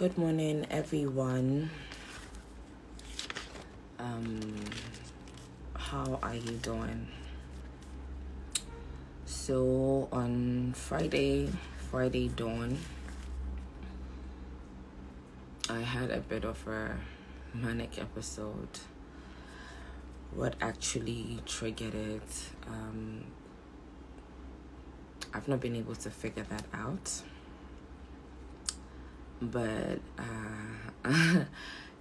Good morning, everyone. How are you doing? So on Friday dawn, I had a bit of a manic episode. What actually triggered it? I've not been able to figure that out. But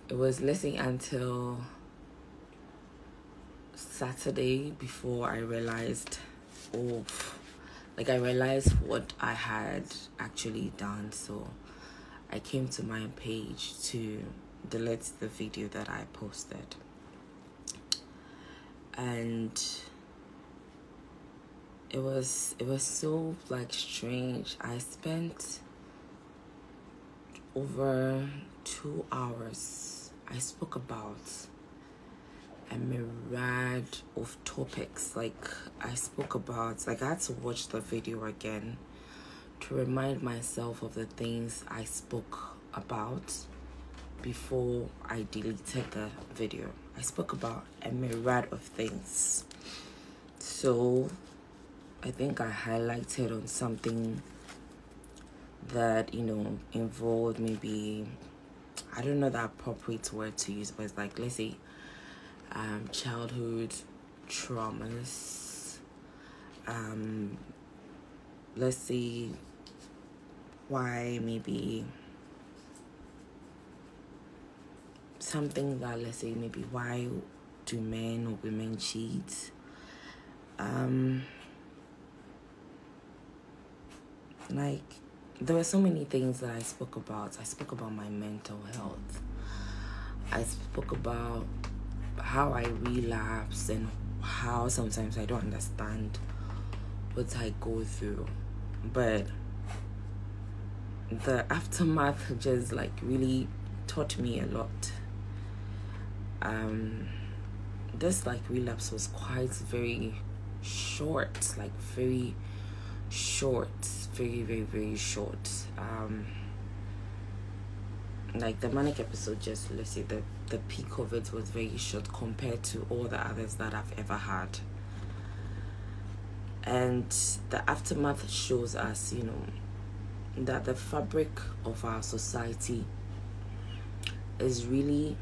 it was listening until Saturday before I realized, I realized what I had actually done. So I came to my page to delete the video that I posted. And it was so strange. I spent over 2 hours. I spoke about a myriad of topics. I had to watch the video again to remind myself of the things I spoke about before I deleted the video. I spoke about a myriad of things. So I think I highlighted on something that involved maybe, I don't know the appropriate word to use, but it's let's say childhood traumas, let's see why maybe something that, let's say maybe why do men or women cheat, there were so many things that I spoke about. I spoke about my mental health. I spoke about how I relapse and how sometimes I don't understand what I go through. But the aftermath just really taught me a lot. This relapse was very short, very short. The manic episode, just let's say the peak of it was very short compared to all the others that I've ever had. And the aftermath shows us, that the fabric of our society is really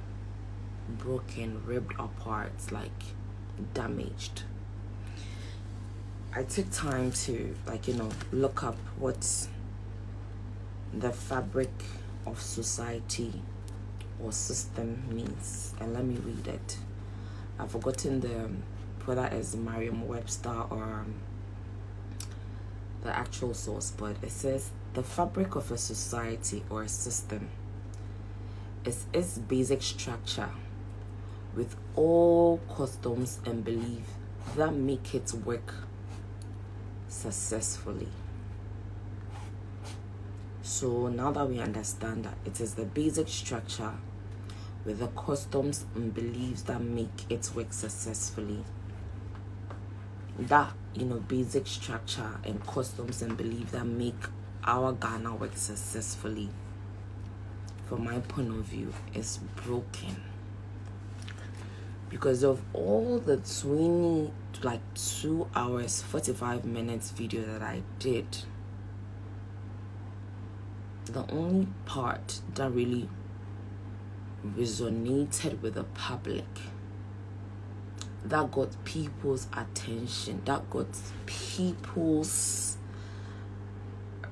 broken, ripped apart, damaged. I took time to look up what the fabric of society or system means, and let me read it. I've forgotten whether it's Merriam-Webster or the actual source, but it says the fabric of a society or a system is its basic structure with all customs and beliefs that make it work successfully. So now that we understand that it is the basic structure with the customs and beliefs that make it work successfully, that basic structure and customs and beliefs that make our Ghana work successfully, from my point of view, is broken because of all the 2 hours 45 minutes video that I did. The only part that really resonated with the public, that got people's attention, that got people's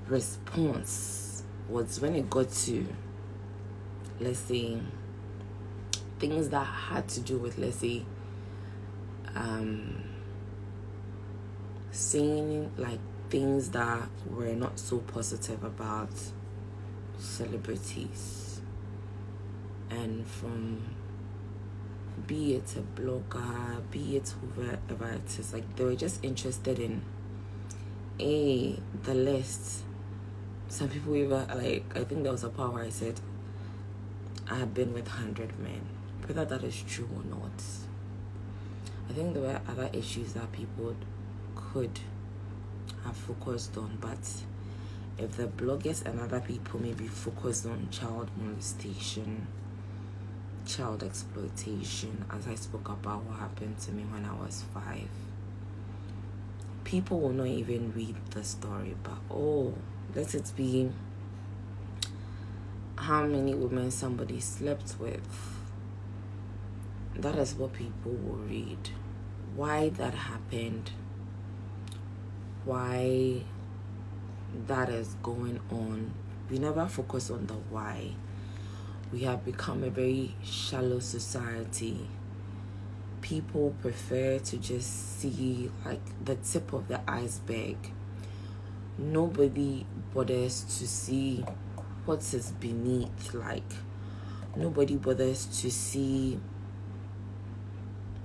response, was when it got to, let's say, things that had to do with, let's say, saying things that were not so positive about celebrities, and from be it a blogger, be it whoever it is, they were just interested in the list. Some people even I think there was a part where I said I have been with 100 men, whether that is true or not. I think there were other issues that people could have focused on, but if the bloggers and other people maybe focus on child molestation, child exploitation, as I spoke about what happened to me when I was 5, people will not even read the story, but let it be how many women somebody slept with. That is what people will read. Why that happened, why that is going on. We never focus on the why. We have become a very shallow society. People prefer to just see like the tip of the iceberg. Nobody bothers to see what is beneath. Like nobody bothers to see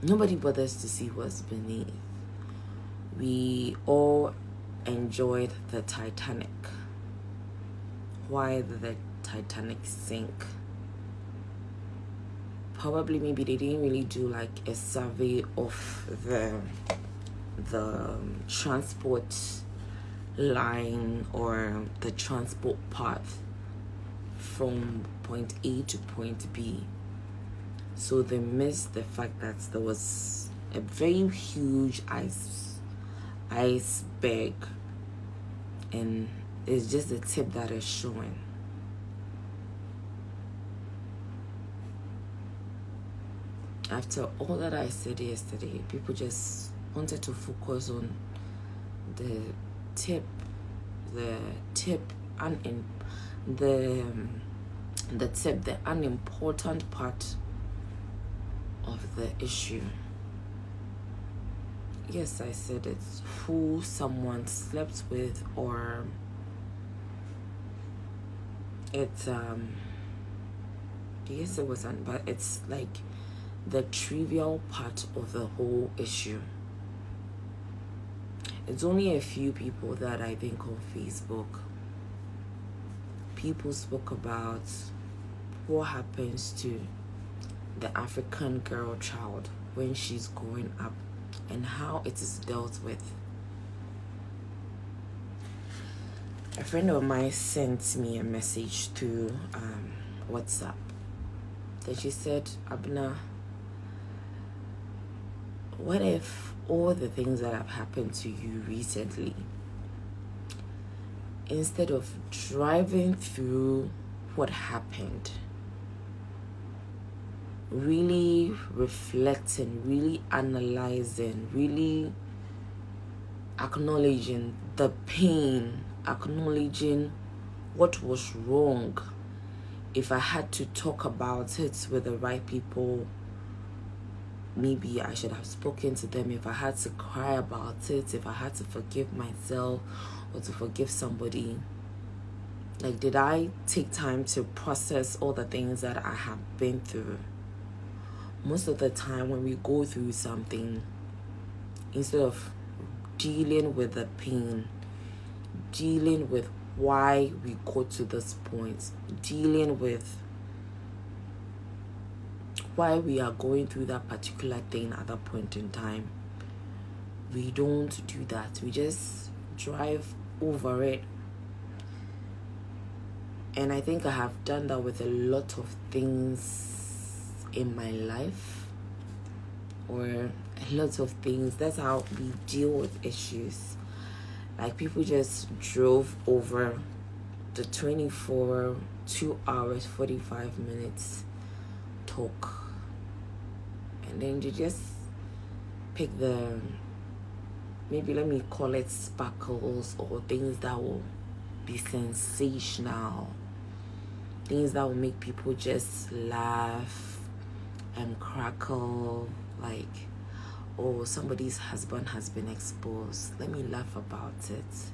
what's beneath. We all enjoyed the Titanic. Why did the Titanic sink? Probably maybe they didn't really do like a survey of the transport line or the transport path from point A to point B. So they missed the fact that there was a very huge iceberg, and it's just the tip that is showing. After all that I said yesterday, people just wanted to focus on the unimportant part of the issue. Yes, I said it's who someone slept with, or it's yes, it wasn't, but it's like the trivial part of the whole issue. It's only a few people that I think on Facebook, people spoke about what happens to the African girl child when she's growing up and how it is dealt with. A friend of mine sent me a message through WhatsApp. Then she said, Abena, what if all the things that have happened to you recently, instead of driving through what happened, really reflecting, really analyzing, really acknowledging the pain, acknowledging what was wrong, if I had to talk about it with the right people, maybe I should have spoken to them. If I had to cry about it, if I had to forgive myself or to forgive somebody, like, did I take time to process all the things that I have been through? Most of the time when we go through something, instead of dealing with the pain, dealing with why we got to this point, dealing with why we are going through that particular thing at that point in time, we don't do that. We just drive over it. And I think I have done that with a lot of things in my life, or a lot of things. That's how we deal with issues. Like, people just drove over the 2 hours 45 minutes talk, and then you just pick the, maybe let me call it sparkles, or things that will be sensational, things that will make people just laugh and crackle, like, oh, somebody's husband has been exposed, let me laugh about it.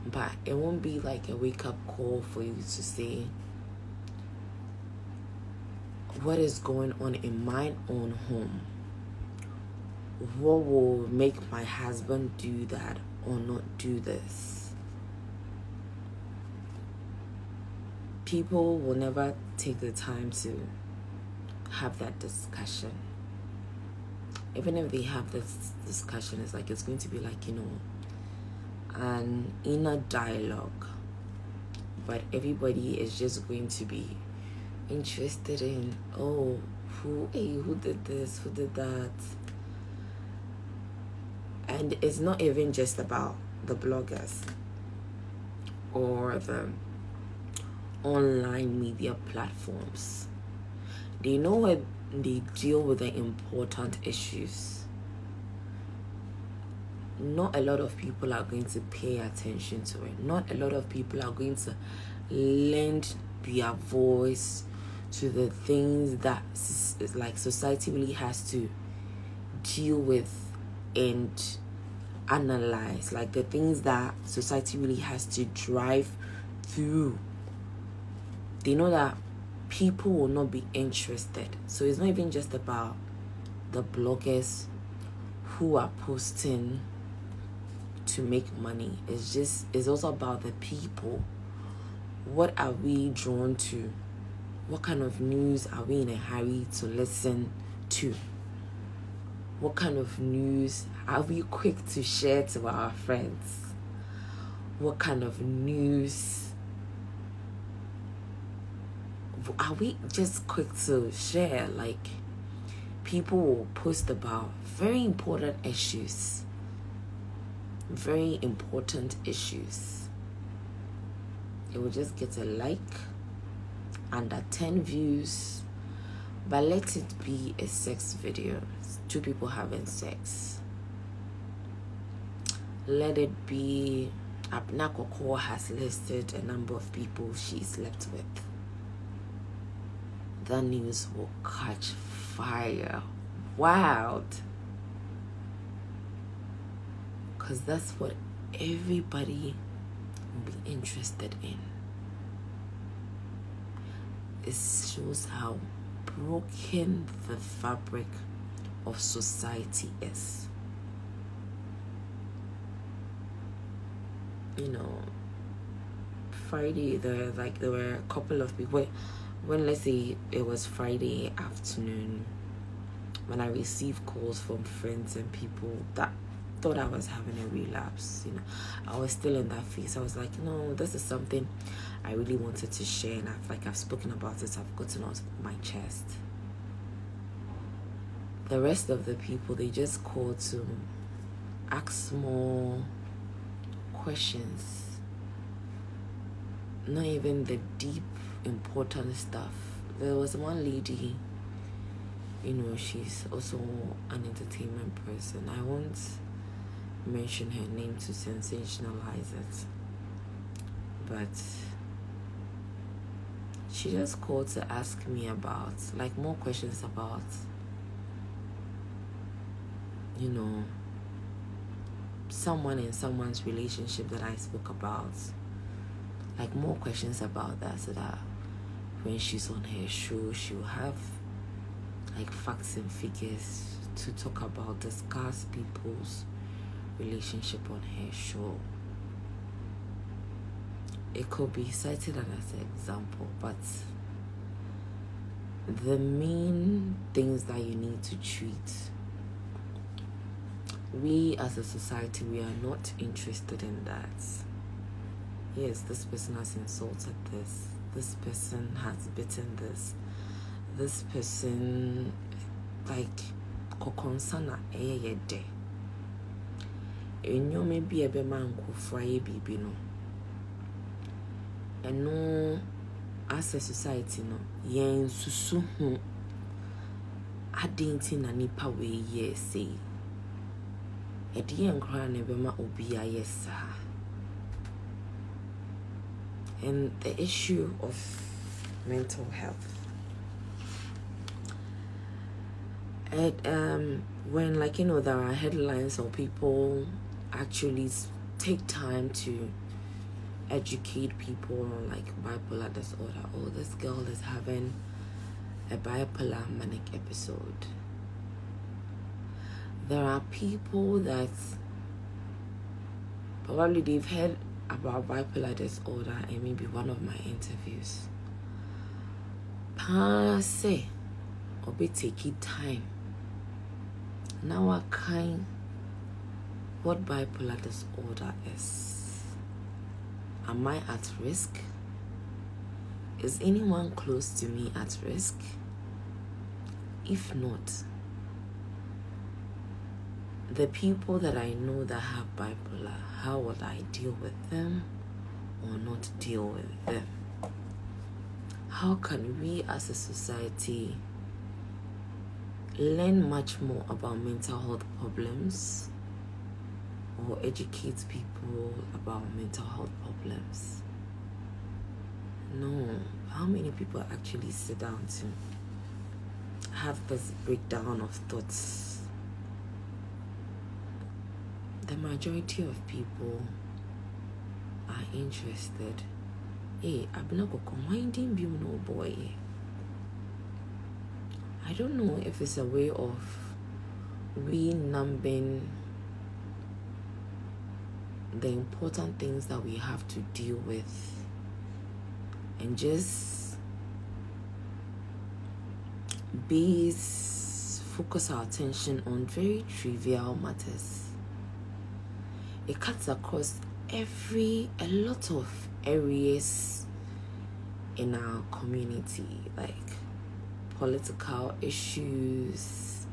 But it won't be like a wake-up call for you to say, what is going on in my own home? What will make my husband do that or not do this? People will never take the time to have that discussion. Even if they have this discussion, it's like, it's going to be like, an inner dialogue, but everybody is just going to be interested in, oh, who did this, who did that. And it's not even just about the bloggers or the online media platforms. They know where they deal with the important issues. Not a lot of people are going to pay attention to it. Not a lot of people are going to lend their voice to the things that like society really has to deal with and analyze, like the things that society really has to drive through. They know that people will not be interested. So it's not even just about the bloggers who are posting to make money. It's also about the people. What are we drawn to? What kind of news are we in a hurry to listen to? What kind of news are we quick to share to our friends? What kind of news are we just quick to share? Like, people will post about very important issues. Very important issues. It will just get a like, under 10 views, but let it be a sex video. 2 people having sex. Let it be Abena Korkor has listed a number of people she slept with. The news will catch fire. Wild. Because that's what everybody will be interested in. It shows how broken the fabric of society is. You know, Friday, there were a couple of people. When let's say it was Friday afternoon, when I received calls from friends and people that thought I was having a relapse, you know, I was still in that phase. I was like, no, this is something I really wanted to share, and I've spoken about it. I've gotten off my chest. The rest of the people, they just call to ask more questions. Not even the deep, important stuff. There was one lady, you know, she's also an entertainment person. I won't mention her name to sensationalize it, but she just called to ask me about, like, more questions about, you know, someone in someone's relationship that I spoke about. Like, more questions about that, so that when she's on her show, she'll have like facts and figures to talk about, discuss people's relationship on her show. It could be cited as an example, but the main things that you need to treat, we as a society, we are not interested in that. Yes, this person has insulted this person has bitten this person, like, kokonsana de. And you may be a man who fry baby no. And no, as a society no, yen susu hu adinti na nipa we ye say. E di enkra na bema obi ayesa. And the issue of mental health. And when, like, you know, there are headlines or people actually take time to educate people on, like, bipolar disorder. Oh, this girl is having a bipolar manic episode. There are people that probably they've heard about bipolar disorder in maybe one of my interviews. Passe or be taking time. Now I kind what bipolar disorder is. Am I at risk? Is anyone close to me at risk? If not, the people that I know that have bipolar, how would I deal with them or not deal with them? How can we as a society learn much more about mental health problems or educate people about mental health problems? No. How many people actually sit down to have this breakdown of thoughts? The majority of people are interested. Hey, Abena Korkor, minding you, no boy. I don't know if it's a way of numbing the important things that we have to deal with and just focus our attention on very trivial matters. It cuts across a lot of areas in our community, like political issues,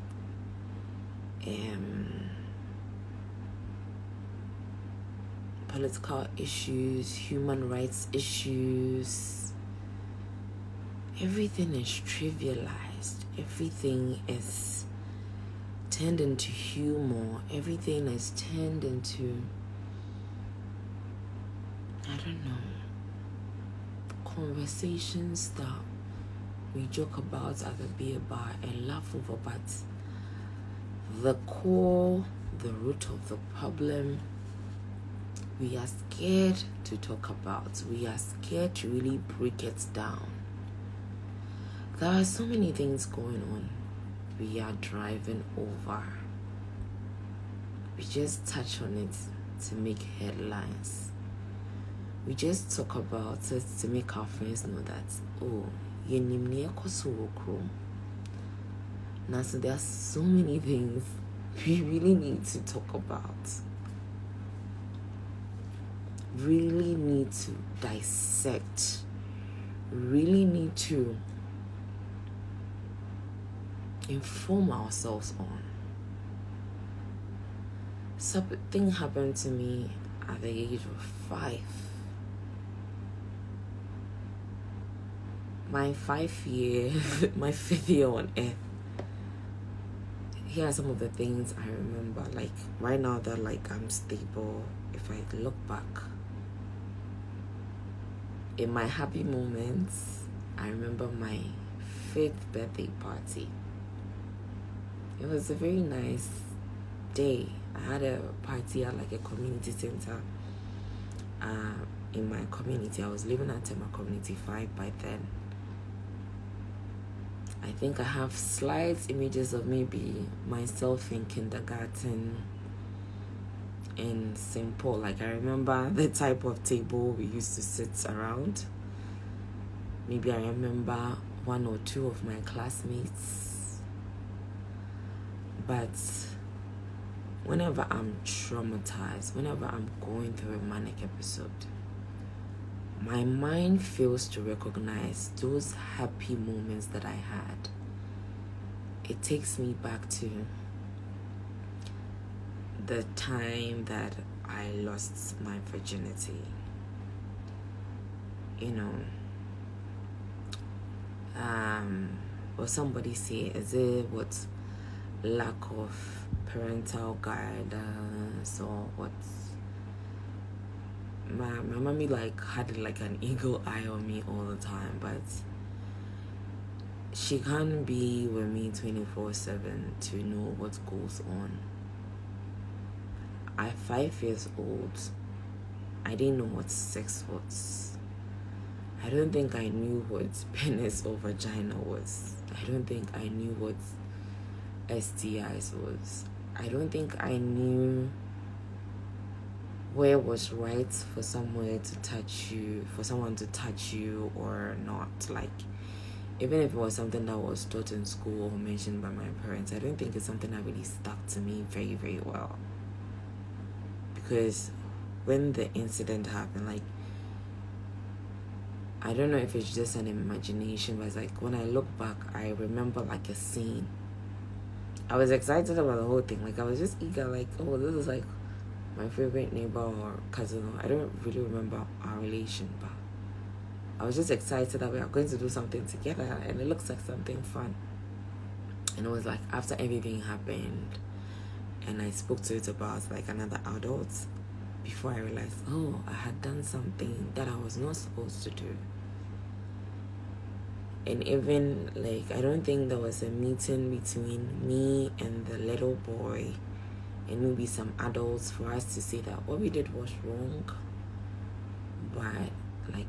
human rights issues. Everything is trivialized. Everything is turned into humor. Everything is turned into, I don't know, conversations that we joke about at the beer bar and laugh over, but the root of the problem, we are scared to talk about. We are scared to really break it down. There are so many things going on. We are driving over. We just touch on it to make headlines. We just talk about it to make our friends know that, oh, now, so there are so many things we really need to talk about. Really need to dissect. Really need to inform ourselves on. Something happened to me at the age of 5. My 5th year on earth. Here are some of the things I remember. Like right now that I'm stable. If I look back, in my happy moments, I remember my 5th birthday party. It was a very nice day. I had a party at a community center in my community. I was living at my community 5 by then. I think I have slight images of maybe myself in kindergarten in St. Paul. I remember the type of table we used to sit around. Maybe I remember 1 or 2 of my classmates. But whenever I'm traumatized, whenever I'm going through a manic episode, my mind fails to recognize those happy moments that I had. It takes me back to the time that I lost my virginity. Or somebody say, is it what lack of parental guidance or what? My mommy had an eagle eye on me all the time, but she can't be with me 24/7 to know what goes on. At 5 years old, I didn't know what sex was. I don't think I knew what penis or vagina was. I don't think I knew what STIs was. I don't think I knew where was right for someone to touch you or not. Even if it was something that was taught in school or mentioned by my parents, I don't think it's something that really stuck to me very, very well. because when the incident happened, like, I don't know if it's just an imagination, but it's like when I look back, I remember like a scene. I was excited about the whole thing. Like, I was just eager, like, oh, this is like my favorite neighbor or cousin. I don't really remember our relation, but I was just excited that we are going to do something together, and it looks like something fun. And it was like after everything happened, and I spoke to it about like another adult, before I realized, oh, I had done something that I was not supposed to do. And even, like, I don't think there was a meeting between me and the little boy and maybe some adults for us to say that what we did was wrong. But, like,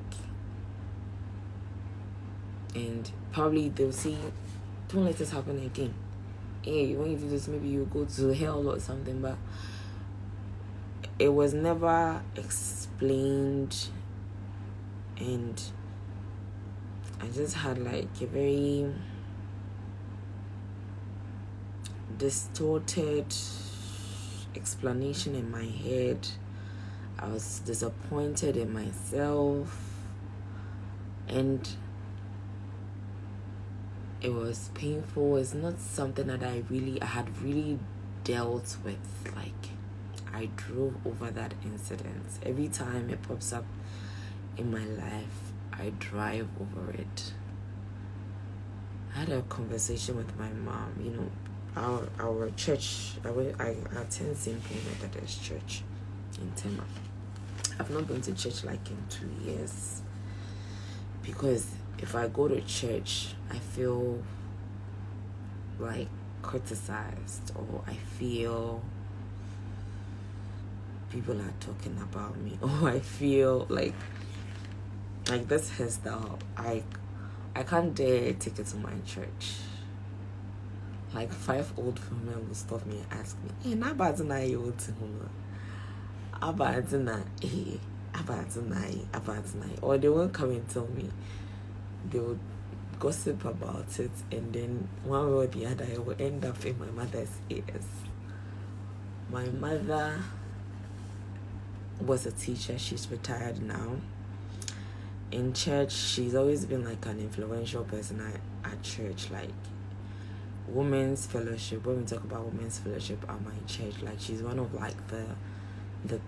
and probably they'll say, don't let this happen again. Hey, when you do this, maybe you go to hell or something. But it was never explained, and I just had like a very distorted explanation in my head. I was disappointed in myself, and it was painful. It's not something that I had really dealt with. Like, I drove over that incident. Every time it pops up in my life, I drive over it. I had a conversation with my mom. You know, our church, I attend St. Paul Methodist Church in Tema. I've not been to church like in 2 years, because if I go to church, I feel like criticized, or I feel people are talking about me, or I feel like this hairstyle, I can't dare take it to my church. Like 5 old women will stop me and ask me, hey, na badina you old abadina, hey, abadina, or they won't come and tell me. They would gossip about it, and then one way or the other, it will end up in my mother's ears. My mother was a teacher. She's retired now. In church, she's always been like an influential person at church. Like, women's fellowship, when we talk about women's fellowship at my church, like, she's one of like the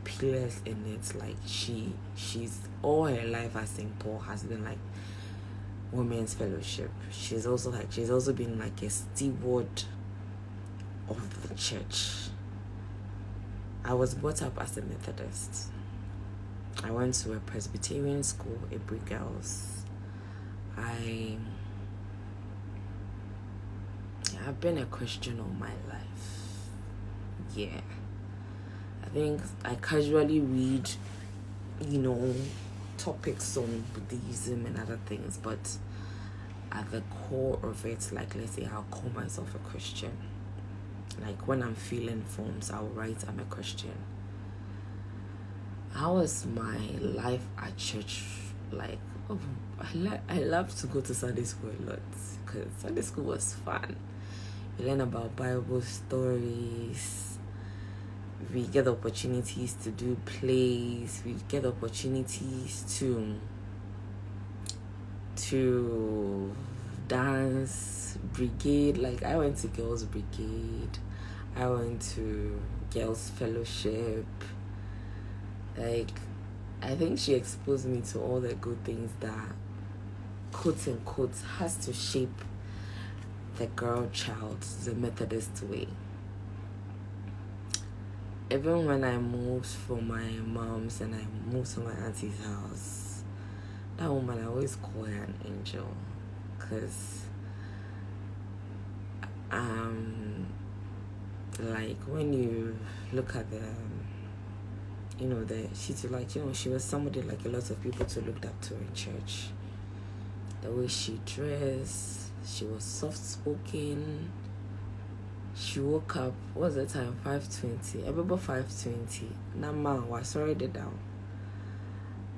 pillars in it. Like, she's all her life at St. Paul has been like women's fellowship. She's also been like a steward of the church. I was brought up as a Methodist. I went to a Presbyterian school, a Brick Girls. I've been a Christian all my life. Yeah. I think I casually read, you know, topics on Buddhism and other things, but at the core of it, like, let's say I'll call myself a Christian. Like, when I'm filling forms, I'll write I'm a Christian. How was my life at church? Like, oh, I love to go to Sunday school a lot, because Sunday school was fun. We learn about Bible stories. We get opportunities to do plays. We get opportunities to dance, brigade. Like, I went to girls' brigade. I went to girls' fellowship. Like, I think she exposed me to all the good things that, quote unquote, has to shape the girl child the Methodist way. Even when I moved from my mom's and I moved to my auntie's house, that woman, I always call her an angel, because like, when you look at the, you know, she was somebody like a lot of people to look up to in church. The way she dressed, she was soft-spoken. She woke up, what was the time? 5:20. I remember 5:20. Nama was already down.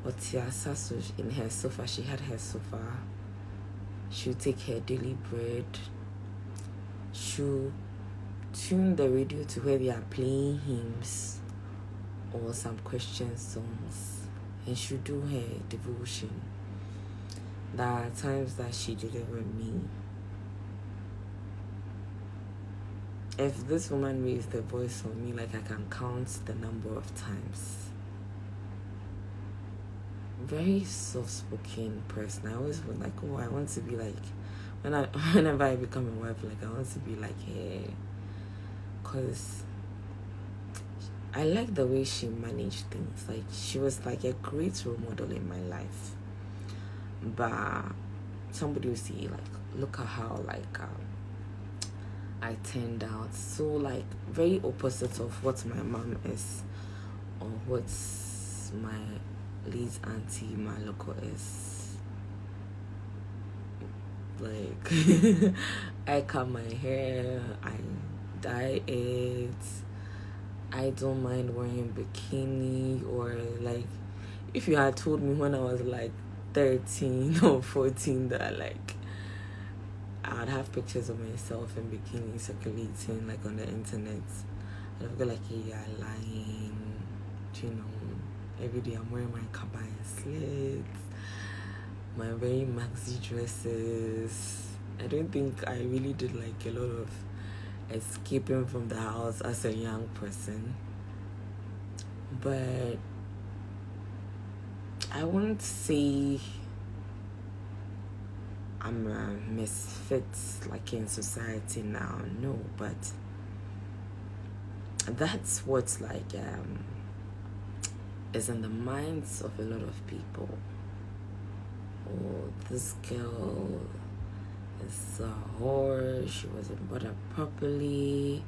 But in her sofa, she had her sofa. She would take her daily bread. She would tune the radio to where they are playing hymns. or some Christian songs, and she do her devotion. There are times that she did it with me. If this woman raised her voice on me, like I can count the number of times. Very soft-spoken person. I always feel like, oh, I want to be like, whenever I become a wife, like I want to be like her, cause I like the way she managed things. Like she was like a great role model in my life. But somebody will see, like, look at how like I turned out. So like very opposite of what my mom is, or what my late auntie Maloko is. Like I cut my hair, I dye it, I don't mind wearing bikini, or like if you had told me when I was like 13 or 14 that like I'd have pictures of myself in bikini circulating like on the internet, I'd be like, hey, you're lying, you know. Every day I'm wearing my kaba and slits, my very maxi dresses. I don't think I really did like a lot of escaping from the house as a young person. But I won't say I'm a misfit like in society now, no, but that's what's like is in the minds of a lot of people. Oh, this girl is a whore, she wasn't brought up properly,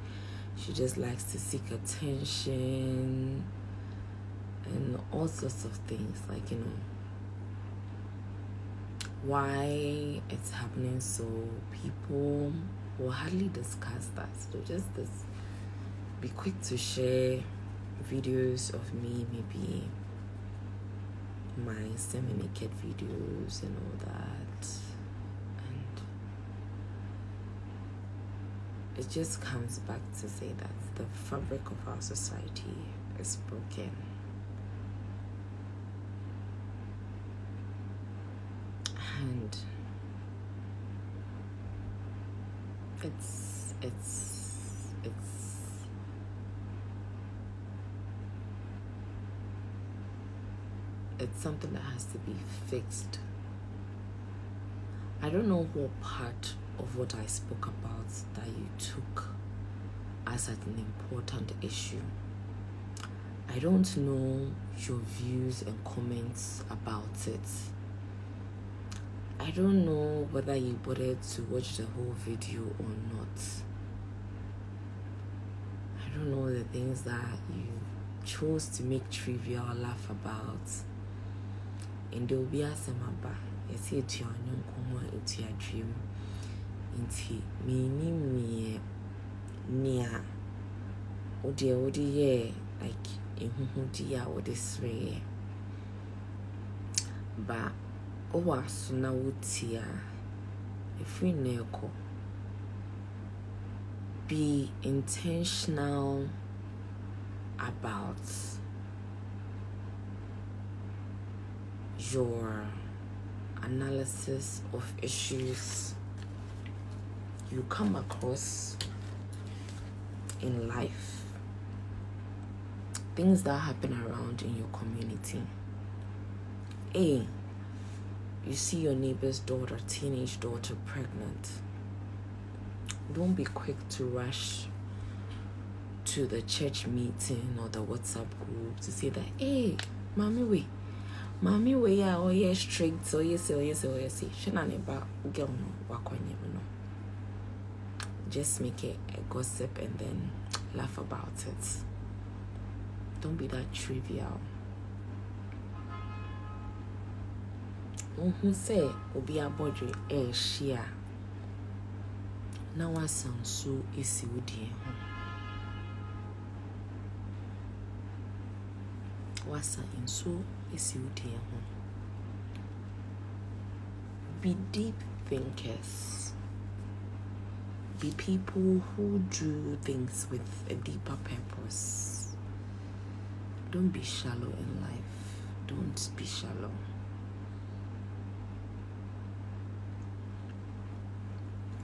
she just likes to seek attention, and all sorts of things, like, you know, why it's happening. So people will hardly discuss that. So just be quick to share videos of me, maybe my semi-naked videos and all that, and it just comes back to say that the fabric of our society is broken. And it's something that has to be fixed. I don't know what part of what I spoke about that you took as an important issue. I don't know your views and comments about it. I don't know whether you bothered to watch the whole video or not. I don't know the things that you chose to make trivial laugh about. And there will be a samaba. I say it to your young it's your dream. Inti me near Odi like in dia or this way. But owa suna wutia if we neko, be intentional about your analysis of issues you come across in life, things that happen around in your community. You see your neighbor's daughter, teenage daughter, pregnant. Don't be quick to rush to the church meeting or the WhatsApp group to say that, hey, mommy, yeah, oh yeah, strict, oh yes. Shana neba girl no wakwanye no. Just make it a gossip and then laugh about it. Don't be that trivial. Who say obi abodre share na wasan so esi wodie ho wasa inso esi wodie ho. Be deep thinkers, be people who do things with a deeper purpose. Don't be shallow in life. Don't be shallow.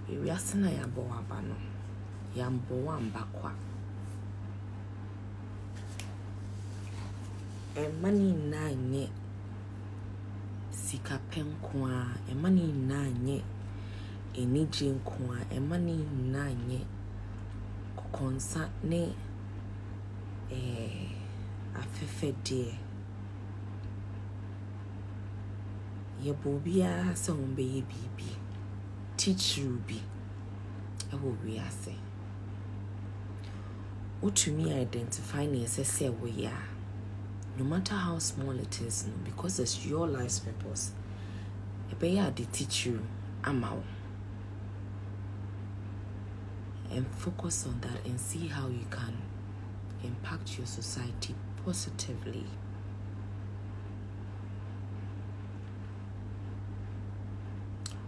We are saying yambo wabano, yambo wambakwa. Money nanye sika penkwa. Money nanye eniji nkwa. Money nanye kukonsa ne afefe die. Ye bobia se ombe ye bibi. Teach Ruby. Ewo we ase. Utumi identify ne say we are. No matter how small it is, no, because it's your life's purpose. Ebeya they teach you amao. And focus on that and see how you can impact your society positively.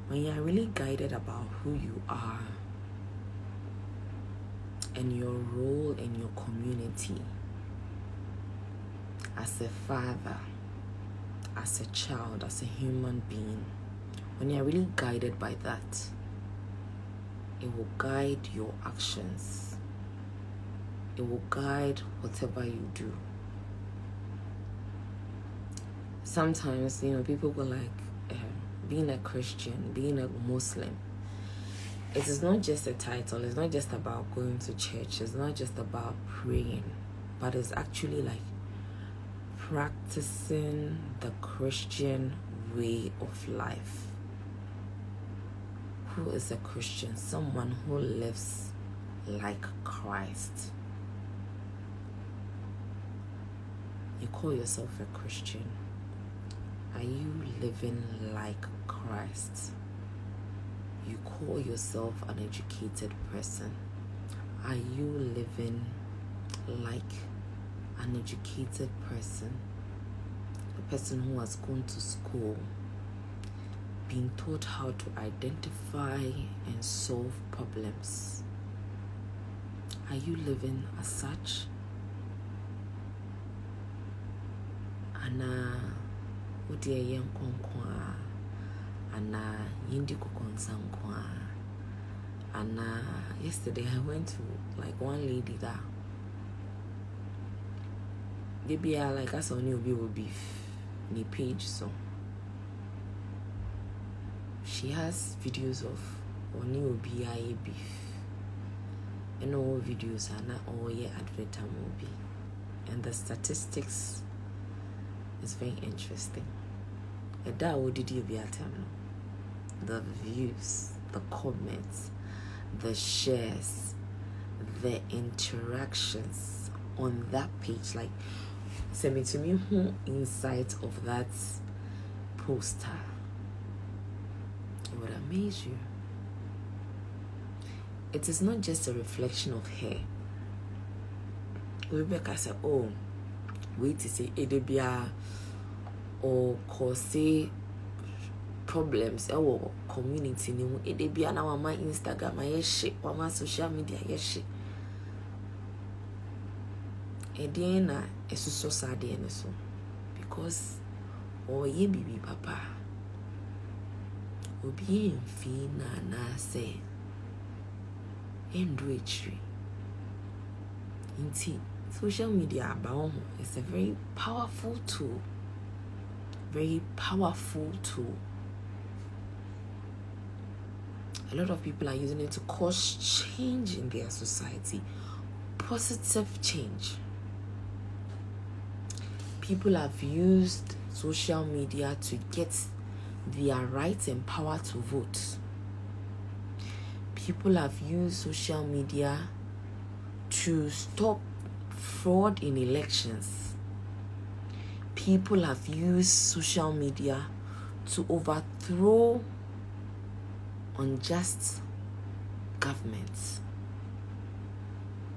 When you are really guided about who you are and your role in your community, as a father, as a child, as a human being, when you're really guided by that, it will guide your actions. It will guide whatever you do. Sometimes, people go like, being a Christian, being a Muslim, it is not just a title. It's not just about going to church. It's not just about praying, but it's actually like practicing the Christian way of life. Who is a Christian? Someone who lives like Christ. You call yourself a Christian. Are you living like Christ? You call yourself an educated person. Are you living like an educated person? A person who has gone to school, being taught how to identify and solve problems. Are you living as such? Ana udia yankonkwa, ana yindi kukonsankwa. Ana yesterday I went to like one lady that maybe I like us only will beef ni page, so she has videos of only obi beef, and all videos are not all yet advert movie, and the statistics is very interesting. And that what did you be at the views, the comments, the shares, the interactions on that page, like send me to me who insight of that poster. It would amaze you. It is not just a reflection of her. Rebecca said, oh, wait to say edebia or cause problems our community ni edebia na wama Instagram ayeshe wama social media ayeshe edena esuso sade eneso because ye bibi papa obi mfi na say endretry inti social media about is a very powerful tool. Very powerful tool. A lot of people are using it to cause change in their society. Positive change. People have used social media to get their right and power to vote. People have used social media to stop fraud in elections. People have used social media to overthrow unjust governments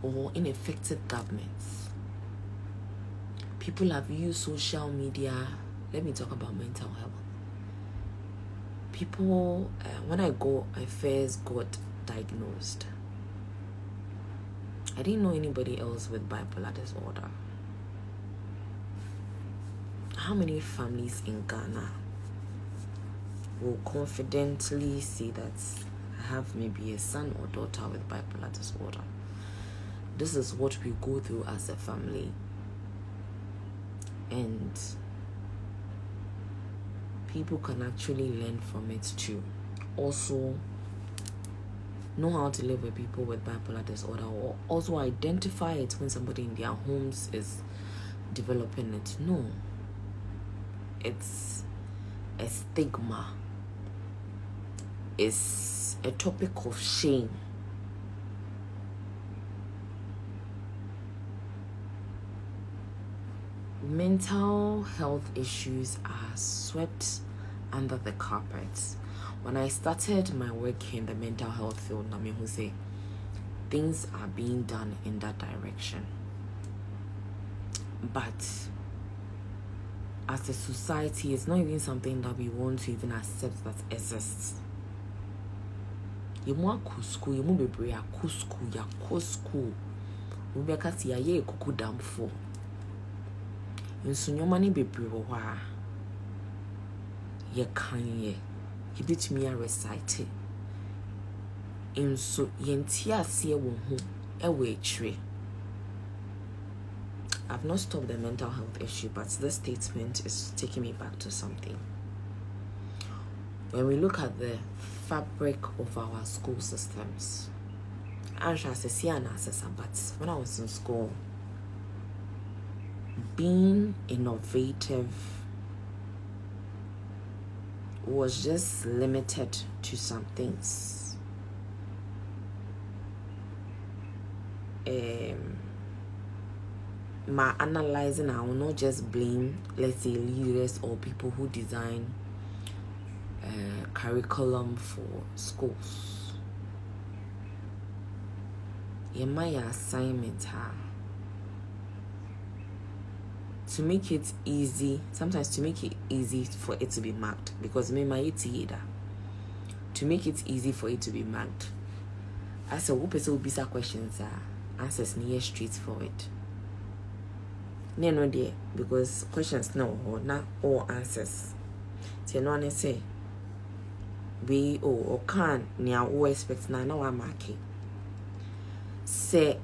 or ineffective governments. People have used social media. Let me talk about mental health. People, when I first got diagnosed, I didn't know anybody else with bipolar disorder. how many families in Ghana will confidently say that I have maybe a son or daughter with bipolar disorder? This is what we go through as a family. And people can actually learn from it too. Also, know how to live with people with bipolar disorder, or also identify it when somebody in their homes is developing it. No, it's a stigma. It's a topic of shame. Mental health issues are swept under the carpet. When I started my work in the mental health field, I mean, who say things are being done in that direction. But as a society, it's not even something that we want to even accept that exists. You want school, you move be ya school, ya school. We be kasi ya ye kuku dam for. In so nyoma ni bebre wo ha. Ye kan ye. He bit me a recite. In so yentia see wo ho e we tire. I've not stopped the mental health issue, but this statement is taking me back to something. When we look at the fabric of our school systems, I'm sure but when I was in school, being innovative was just limited to some things. My analyzing, I will not just blame, let's say, leaders or people who design curriculum for schools. In my assignment, to make it easy, sometimes to make it easy for it to be marked, because me my to make it easy for it to be marked. As a whoop will be some questions answers near straightforward. No dear, because questions no or not all answers. So no one say we or can near all expect na no one marking. Say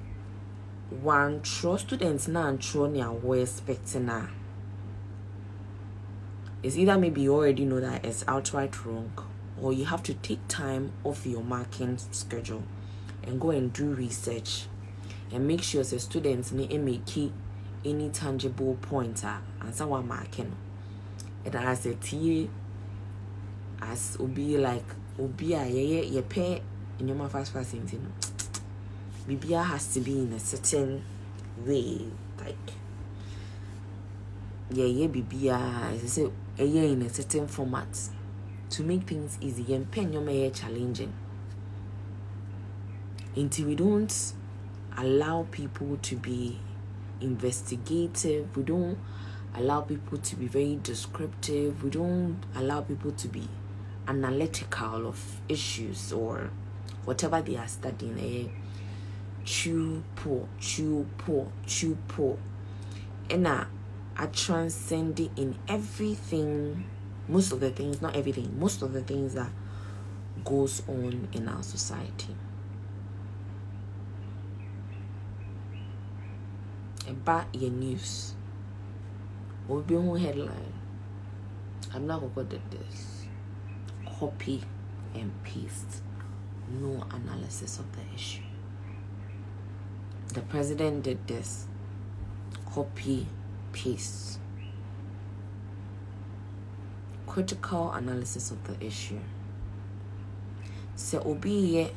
one true students na and true near we expecting na. It's either maybe you already know that it's outright wrong, or you have to take time off your marking schedule and go and do research and make sure the students need make any tangible pointer and someone marking. And as a TA, as be like obi a ye pay in your fast thing. Bibia has to be in a certain way, like bibia is say in a certain format to make things easy and pen your may challenging. Until we don't allow people to be investigative, we don't allow people to be very descriptive, we don't allow people to be analytical of issues or whatever they are studying. Chew poor. And I transcend it in everything, most of the things, not everything, most of the things that goes on in our society. About your news, will be on headline. I'm not gonna do this. Copy and paste. No analysis of the issue. The president did this. Copy, paste. Critical analysis of the issue. So obi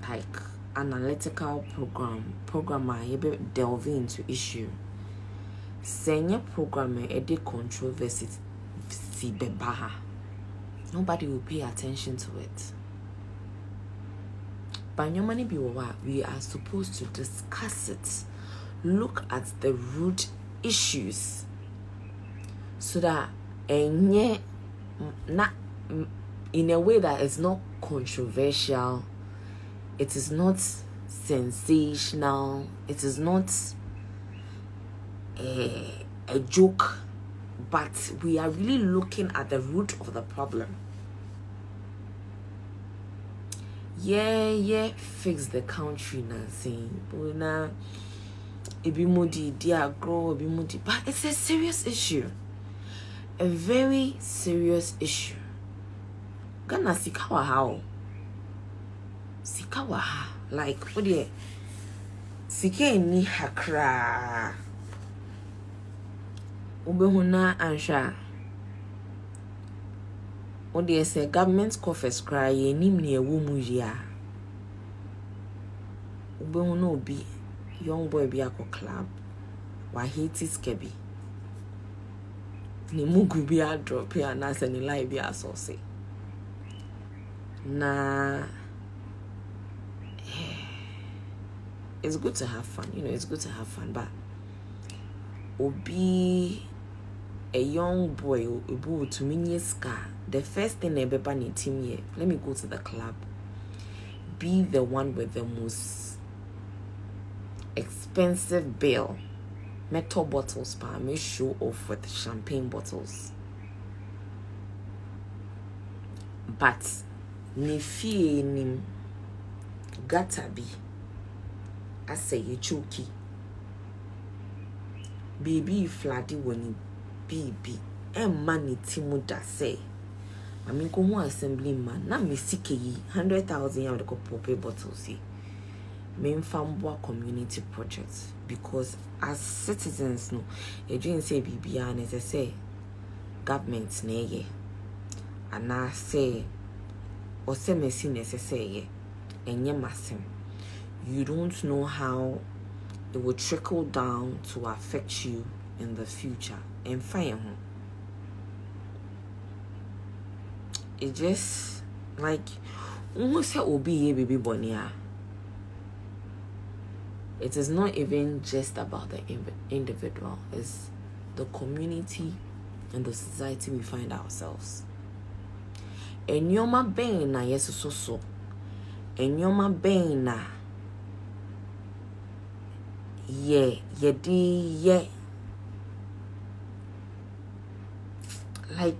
like analytical programmer you be delve into issue. Senior programmer edit controversy bebaha. Nobody will pay attention to it. But we are supposed to discuss it, look at the root issues, so that in a way that is not controversial, it is not sensational, it is not a joke, but we are really looking at the root of the problem. Yeah, fix the country Nancy. But it's a serious issue. A very serious issue. Ghana sikawa how? Sikawa ha. Like, what do you? Sike ni hakra. Ubehuna ansha. What do you say? Government coffers cry. Ye nimni a wumu ya. Ubehuna obi. Young boy be ako club. Wahiti skebi. Ni mugu be a drop here and as any lie be a saucy. Nah. It's good to have fun, it's good to have fun, but obi a young boy obi to mini scar. The first thing ever ban team here. Let me go to the club. Be the one with the most expensive bill. Metal bottles, pa me show off with champagne bottles. But ni fie nim gata bi. I say you choky. Baby fladdy when baby and money timuda say. I mean go one assembly man na me sike yi 100,000 ya ko pop bottles yi. Main farmboa community projects, because as citizens no you dream say bibia and as say government na ye and I say or say me see necessary enye masem. You don't know how it will trickle down to affect you in the future. And fire it just like almost say obi baby bonia. It is not even just about the individual, it's the community and the society we find ourselves. And yoma ben na yes so. And yoma ben na yeah. Like,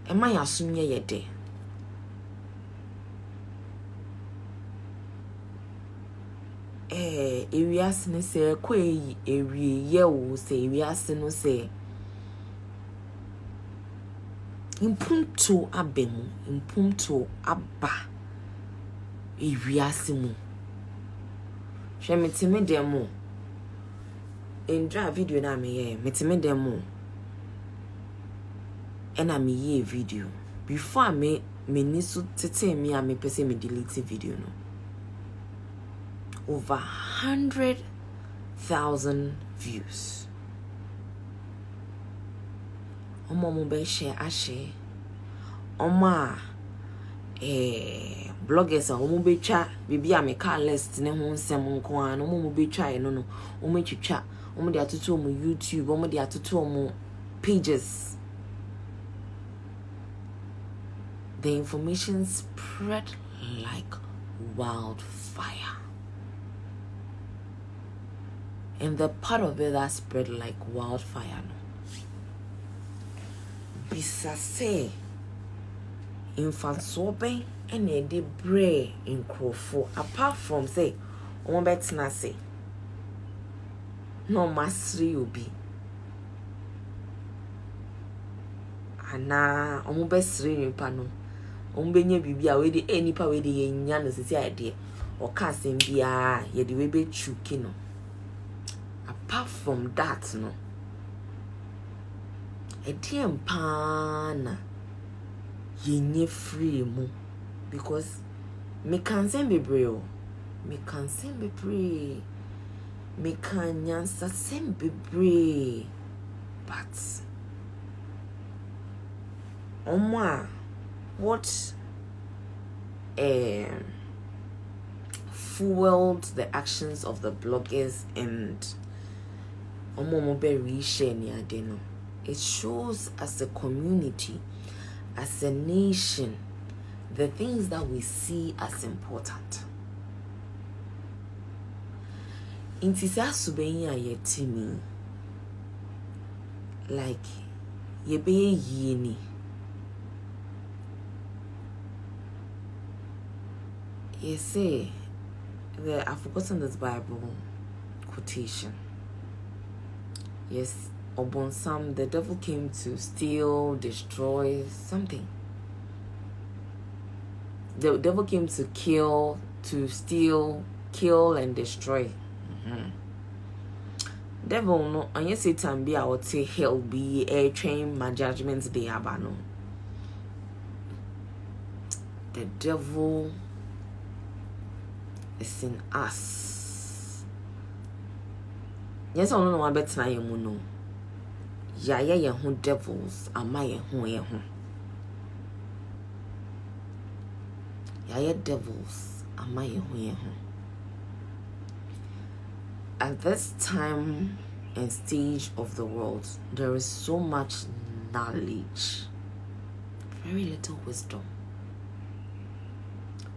am I assuming ye de? Areas ne say kwe area ye wo say areas no say impunto abemu impunto abba areas mu. Metime demo in drive video na me metime demo and I me video before me nisu tete me a me pese me delete video no over 100,000 views. Omo mo be share ashe oma bloggers a omo betwa bibi a me car list ne ho nsem nko an omo betwa e no omo twitwa omo de atoto omo YouTube omo de atoto omo pages. The information spread like wildfire, and the part of it that spread like wildfire no bisase infant sobe and a de bray in crowfo apart from say on betina say no mastery obi ana omo besri nipa no omo benye bibia we de enipa we de yenya no sisi ade o ka sem bia ye de we be chuki no. Apart from that no ediem pana yenye free mu, because me can send be brave, me can send be brave, me can nyansa send be brave, but what fueled the actions of the bloggers and it shows as a community, as a nation, the things that we see as important. Intisa subenya yetimi like ye be yini. You say I've forgotten this Bible quotation. Yes, upon some the devil came to steal, destroy something. The devil came to kill, to steal, kill and destroy. Devil no, and yes, Satan be I would say hell be a train my judgments day abano. The devil is in us. Yes, I don't know what better I am no. Ya who devils am I who ya who. Ya devils am I who ya who. At this time and stage of the world, there is so much knowledge, very little wisdom.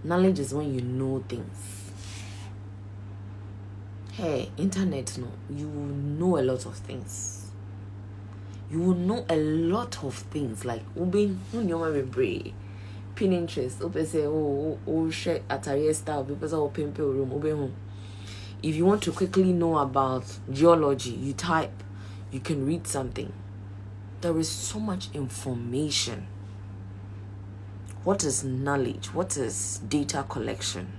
Knowledge is when you know things. Hey, internet, no, you will know a lot of things. You will know a lot of things like Pinterest, open say share atelier style, people say pimple room, home. If you want to quickly know about geology, you type, you can read something. There is so much information. What is knowledge? What is data collection?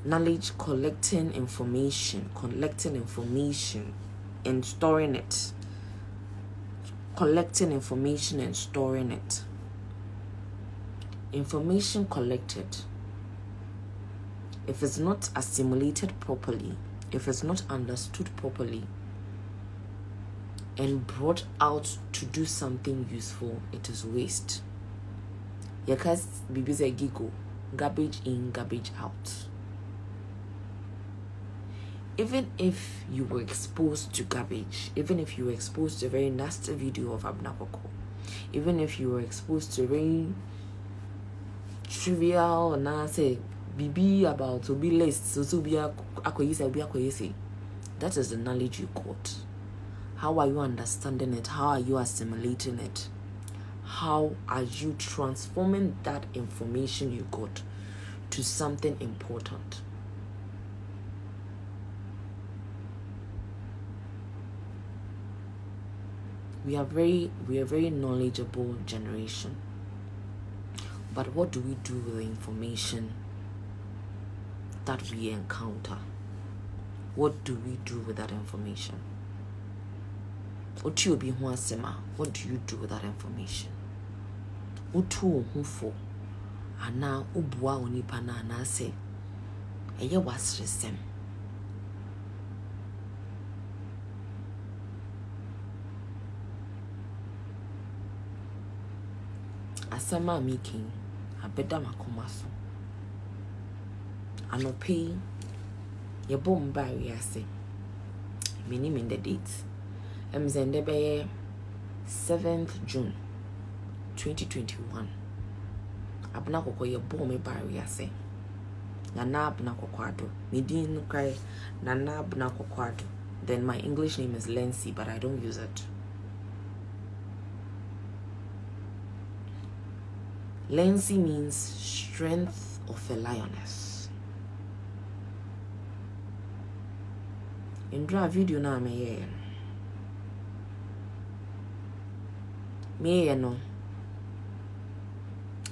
Knowledge, collecting information and storing it. Collecting information and storing it. Information collected, if it's not assimilated properly, if it's not understood properly, and brought out to do something useful, it is waste. Yakas bibis a gigo, garbage in, garbage out. Even if you were exposed to garbage, even if you were exposed to a very nasty video of Abena Korkor, even if you were exposed to a very trivial and I say Bibi about to be list, so to be akoyese. That is the knowledge you got. How are you understanding it? How are you assimilating it? How are you transforming that information you got to something important? We are very knowledgeable generation. But what do we do with the information that we encounter? What do we do with that information? What do you do with that information? For? And now ubwa onipana na say eye was resem. Asama making a better makomaso. Anope ye bomb barrier say. Meaning in the dates. Mzendebe 7th June 2021. Abena Korkor ye bomb barrier say. Nana Abena Korkor. Midin cry Nana Abena Korkor. Then my English name is Lency, but I don't use it. Lency means strength of a lioness. In draw video na me no.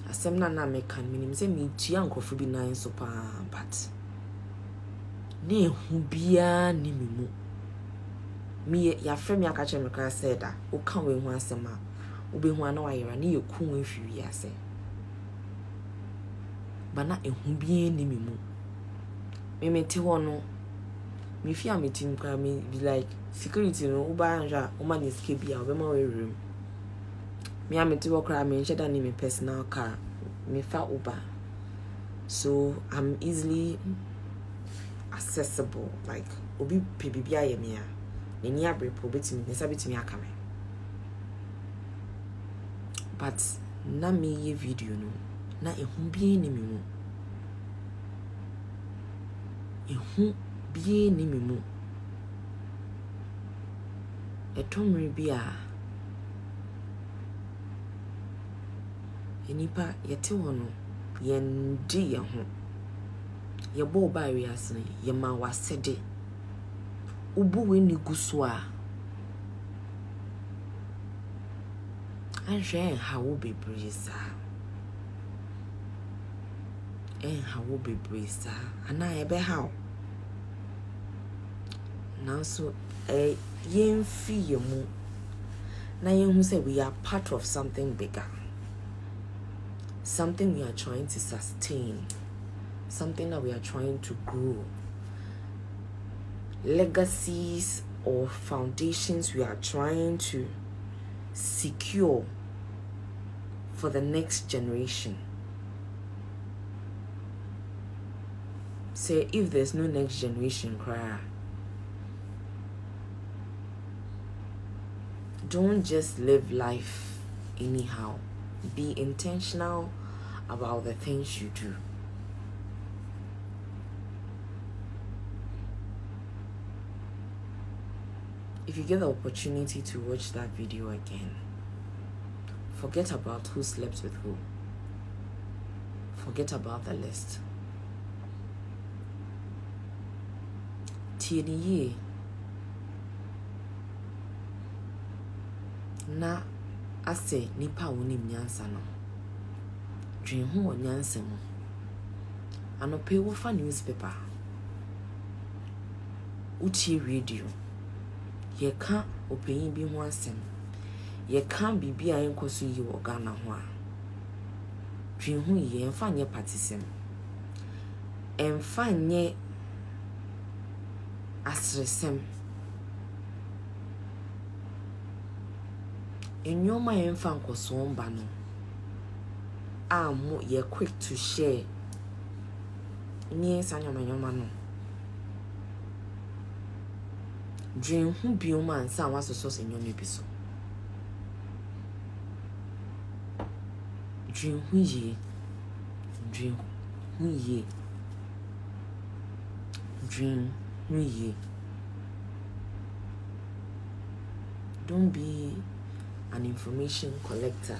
Asem na me kan minim se me tia nkofo bi nan so pa but ne hu bia ni mimu. Me ya frɛ me aka kyerɛ me kra said da o kan we hu asem a wo be hu ana wa yera ne yeku hu afiri ase. Bana ehu bia ni mimu. Me te ho no me fi am team kra me be like security no wo ba anja wo ma ne escape bia wo be ma we room. Me am te work kra me nsheda ni me personal car me fa Uber, so I'm easily accessible. Like obi pebibia ye me a ne ni abrepo betimi ne sabetimi akame. But na me ye video no na ehu bie ni mimu. Ehu bie ni mimu. a tomri bia enipa yete wono yendi ye ho ye bo ba wiase ye ma wasede ubu we ni guso a anhwe ha wo bebreza ha wo bebreza ana ye be how now so yemfi ye mu na yen say we are part of something bigger, something we are trying to sustain, something that we are trying to grow, legacies or foundations we are trying to secure for the next generation. Say if there's no next generation, cry. Don't just live life anyhow. Be intentional about the things you do. If you get the opportunity to watch that video again, forget about who slept with who. Forget about the list. Tieniye na ase nipa woni nyansa no. Dwen ho onyansa mu. Anope wo fa newspaper. Uchi radio. Ye ka openyin bi ho asem. Ye ka bibi a enkoso yi wo Ghana ho a. Dwen ho ye enfa nye patisem. Enfa nye asresem. Enyoma enfa nkoso mba no. Mo ye quick to share. Nye sanyoma no. Dream who be man sa was so in your episode. Dream who ye. Dream who ye. Dream who ye. Don't be an information collector.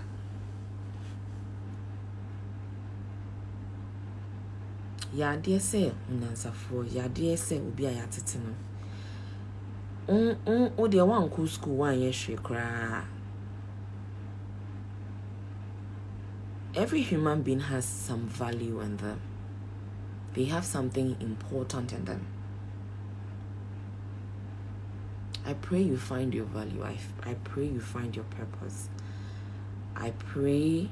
Ya dear say unansafo, ya dear say obi ayatete no. O de one cool school one year cry. Every human being has some value in them. They have something important in them. I pray you find your value. I pray you find your purpose. I pray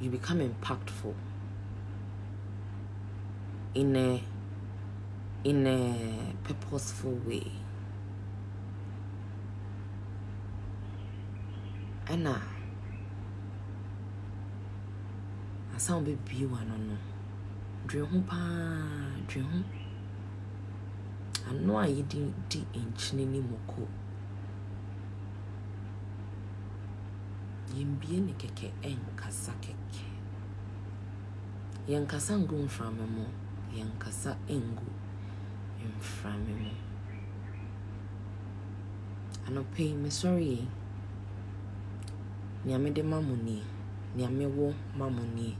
you become impactful in a purposeful way. Anna, I sound baby one no. Dream home pa, dream home. I know I didn't di inch ni moko. Yimbie ni keke enkasa keke. Yankasa ngu mframemo, yankasa engu mframemo. Anope me sorry. Ni amede mamuni, ni amewo mamuni.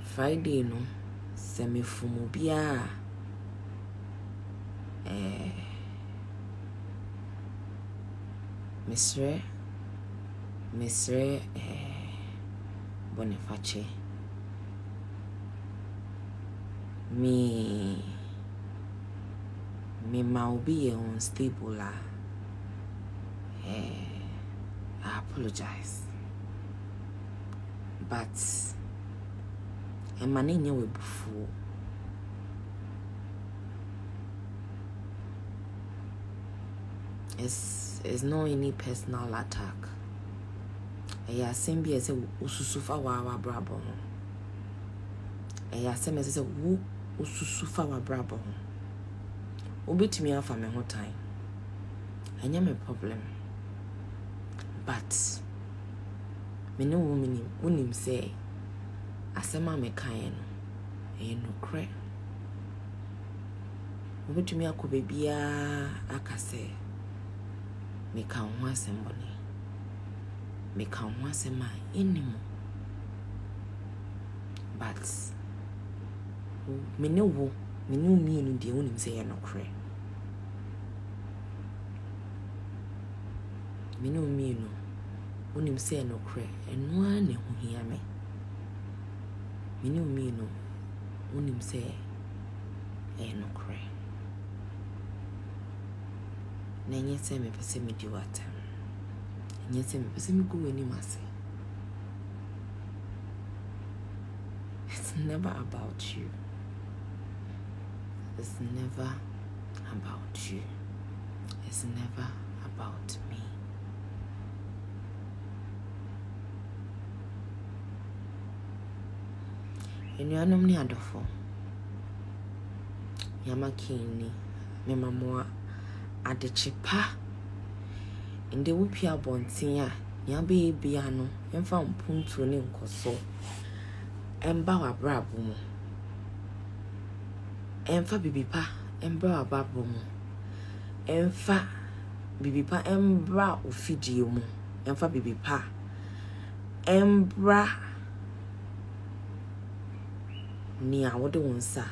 Friday no, semi fumu bia. Mesre Boniface. Me ma be unstable. I apologize. But my name will be full. It's no any personal attack. I same be as a ususufa wa brabo. I same as a woo ususufa wa brabo. Ubit me off a me time. I am a problem. But me no woman wouldn't say asema me kayen no cre. obetumi akọ bebia akase me kan ho asembone me kan ho asema enimo but me ne wo me ne umi no de wonim se ye no kre me ne umi no wonim se ye no kre eno a ne ho hia me ne umi no wonim se ye no kre na nyese me pese me di watam nyese me pese me go wani mase. It's never about you. It's never about you. It's never about me. Enuanom ni adofo. Yamakini me mamoa adechipa inde wupia bontin a yabe bia no emfa mpuntu ne nkoso emba wa brabo mu emfa bibipa embra wa brabo mu emfa bibipa embra ofidie mu emfa bibipa embra ni awode wonsa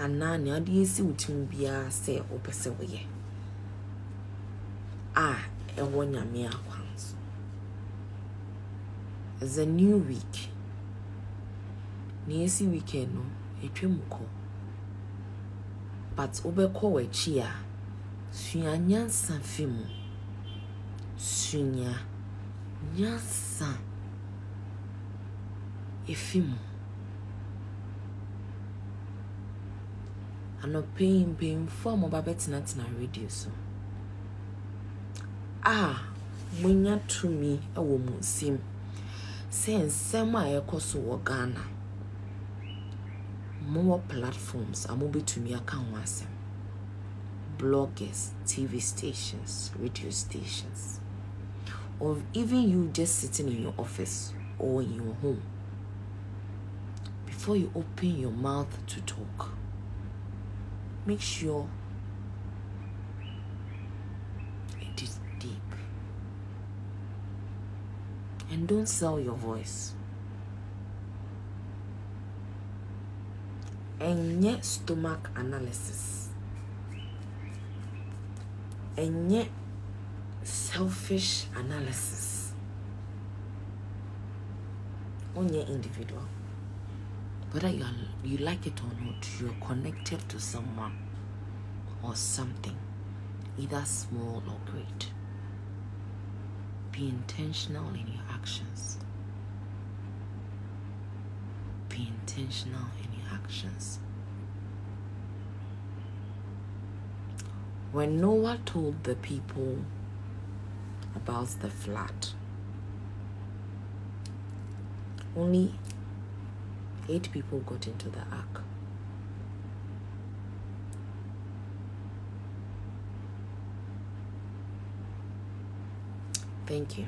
ana ni ade esi utim bia se opese woye ewo nyame akwanso. It's a new week. Ni esi weekend no etwemuko. But obeko wachi a sua nyansa fimu. Sunya nyansa efimu. Ano pain for mo babetina tina radio so. Munya to me ewo mu sim. Sense a ekoso wo Ghana. More platforms amobi to me aka ho asem. Bloggers, TV stations, radio stations. Or even you just sitting in your office or in your home. Before you open your mouth to talk, make sure it is deep. And don't sell your voice. And yet stomach analysis. And yet selfish analysis. On your individual. Whether you like it or not, you're connected to someone or something, either small or great. Be intentional in your actions. Be intentional in your actions. When Noah told the people about the flood, only 8 people got into the ark. Thank you.